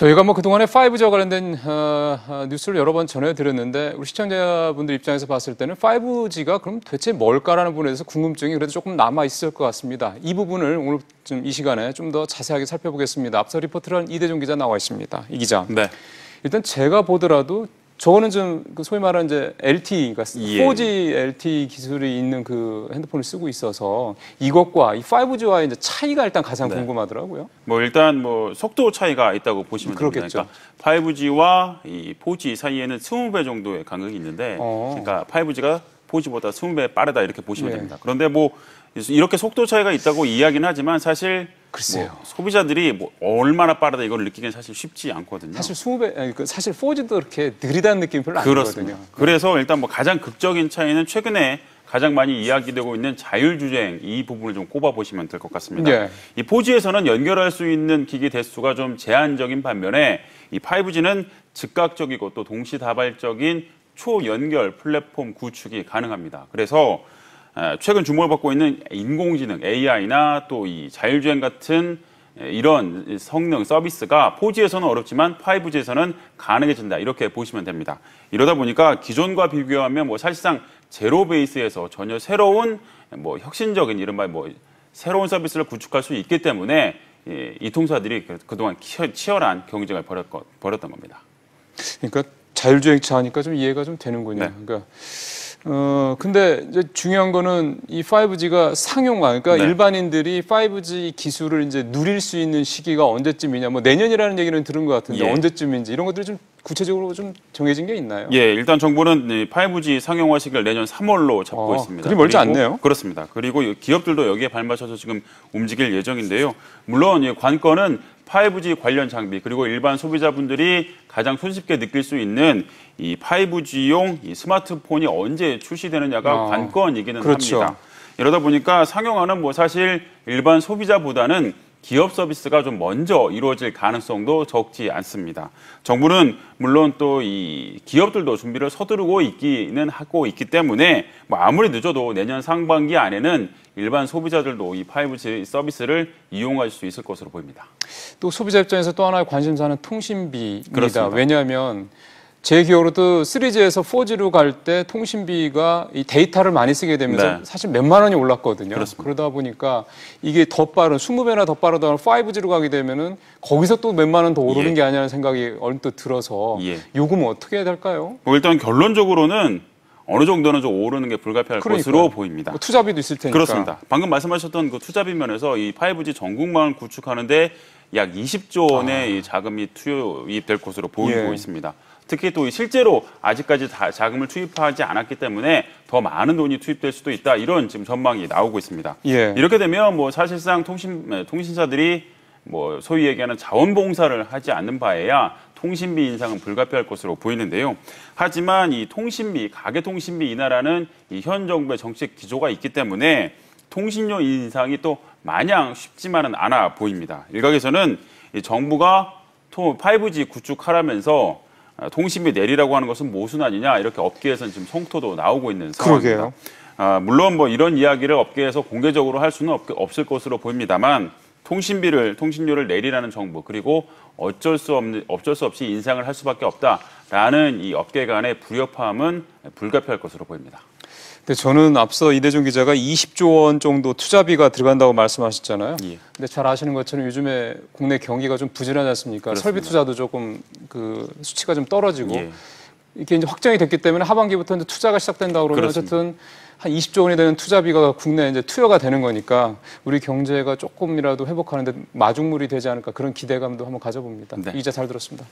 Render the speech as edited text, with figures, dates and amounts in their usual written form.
저희가 뭐 그동안에 5G와 관련된 뉴스를 여러 번 전해드렸는데 우리 시청자분들 입장에서 봤을 때는 5G가 그럼 대체 뭘까라는 부분에 대해서 궁금증이 그래도 조금 남아있을 것 같습니다. 이 부분을 오늘 좀 이 시간에 좀 더 자세하게 살펴보겠습니다. 앞서 리포트를 한 이대종 기자 나와 있습니다. 이 기자. 네. 일단 제가 보더라도 저거는 좀 소위 말하는 이제 LTE, 그러니까 4G LTE 기술이 있는 그 핸드폰을 쓰고 있어서 이것과 이 5G와의 이제 차이가 일단 가장 궁금하더라고요. 뭐 일단 뭐 속도 차이가 있다고 보시면 그렇겠죠. 됩니다. 그러니까 5G와 이 4G 사이에는 20배 정도의 간극이 있는데, 그러니까 5G가 4G보다 20배 빠르다 이렇게 보시면 됩니다. 그런데 뭐 이렇게 속도 차이가 있다고 이야기는 하지만 사실 글쎄요. 뭐 소비자들이 뭐 얼마나 빠르다 이걸 느끼기는 사실 쉽지 않거든요. 사실 20배, 사실 4G도 그렇게 느리다는 느낌이 별로 안 그렇습니다. 들거든요. 그래서 일단 뭐 가장 극적인 차이는 최근에 가장 많이 이야기되고 있는 자율주행 이 부분을 좀 꼽아보시면 될 것 같습니다. 이 4G에서는 연결할 수 있는 기기 대수가 좀 제한적인 반면에 이 5G는 즉각적이고 또 동시다발적인 초연결 플랫폼 구축이 가능합니다. 그래서 최근 주목을 받고 있는 인공지능 AI나 또 이 자율주행 같은 이런 성능 서비스가 4G에서는 어렵지만 5G에서는 가능해진다 이렇게 보시면 됩니다. 이러다 보니까 기존과 비교하면 뭐 사실상 제로 베이스에서 전혀 새로운 뭐 혁신적인 이른바 뭐 새로운 서비스를 구축할 수 있기 때문에 이 통사들이 그동안 치열한 경쟁을 벌였던 겁니다. 그러니까 자율주행차 하니까 좀 이해가 좀 되는군요. 그러니까 근데 이제 중요한 거는 이 5G가 상용화, 그러니까 일반인들이 5G 기술을 이제 누릴 수 있는 시기가 언제쯤이냐, 뭐 내년이라는 얘기는 들은 것 같은데 언제쯤인지 이런 것들이 좀 구체적으로 좀 정해진 게 있나요? 일단 정부는 5G 상용화 시기를 내년 3월로 잡고 있습니다. 그리 멀지 않네요. 그렇습니다. 그리고 기업들도 여기에 발맞춰서 지금 움직일 예정인데요. 물론 관건은 5G 관련 장비 그리고 일반 소비자분들이 가장 손쉽게 느낄 수 있는 이 5G용 이 스마트폰이 언제 출시되느냐가 관건이기는 합니다. 이러다 보니까 상용화는 뭐 사실 일반 소비자보다는 기업 서비스가 좀 먼저 이루어질 가능성도 적지 않습니다. 정부는 물론 또 이 기업들도 준비를 서두르고 있기는 하고 있기 때문에 뭐 아무리 늦어도 내년 상반기 안에는 일반 소비자들도 이 5G 서비스를 이용할 수 있을 것으로 보입니다. 또 소비자 입장에서 또 하나의 관심사는 통신비입니다. 그렇습니다. 왜냐하면 제 기억으로도 3G에서 4G로 갈 때 통신비가 이 데이터를 많이 쓰게 되면서 사실 몇만 원이 올랐거든요. 그렇습니다. 그러다 보니까 이게 더 빠른 20배나 더 빠르다 5G로 가게 되면은 거기서 또 몇만 원 더 오르는 게 아니냐는 생각이 언뜻 들어서 요금은 어떻게 해야 될까요? 뭐 일단 결론적으로는 어느 정도는 좀 오르는 게 불가피할 것으로 보입니다. 뭐 투자비도 있을 테니까. 그렇습니다. 방금 말씀하셨던 그 투자비 면에서 이 5G 전국망을 구축하는데 약 20조 원의 이 자금이 투입될 것으로 보이고 있습니다. 특히 또 실제로 아직까지 자금을 투입하지 않았기 때문에 더 많은 돈이 투입될 수도 있다. 이런 지금 전망이 나오고 있습니다. 이렇게 되면 뭐 사실상 통신사들이 뭐 소위 얘기하는 자원봉사를 하지 않는 바에야 통신비 인상은 불가피할 것으로 보이는데요. 하지만 이 통신비, 가계통신비 인하라는 이 현 정부의 정책 기조가 있기 때문에 통신료 인상이 또 마냥 쉽지만은 않아 보입니다. 일각에서는 이 정부가 5G 구축하라면서 통신비 내리라고 하는 것은 모순 아니냐 이렇게 업계에서는 지금 성토도 나오고 있는 상황입니다. 물론 뭐 이런 이야기를 업계에서 공개적으로 할 수는 없을 것으로 보입니다만 통신료를 내리라는 정부 그리고 어쩔 수 없이 인상을 할 수밖에 없다라는 이 업계 간의 불협화음은 불가피할 것으로 보입니다. 근데 저는 앞서 이대종 기자가 20조 원 정도 투자비가 들어간다고 말씀하셨잖아요. 근데 잘 아시는 것처럼 요즘에 국내 경기가 좀 부진하지 않습니까? 그렇습니다. 설비 투자도 조금 그 수치가 좀 떨어지고 이게 이제 확정이 됐기 때문에 하반기부터 이제 투자가 시작된다고 그러면 어쨌든 한 20조 원이 되는 투자비가 국내에 이제 투여가 되는 거니까 우리 경제가 조금이라도 회복하는데 마중물이 되지 않을까 그런 기대감도 한번 가져봅니다. 이 기자 잘 들었습니다.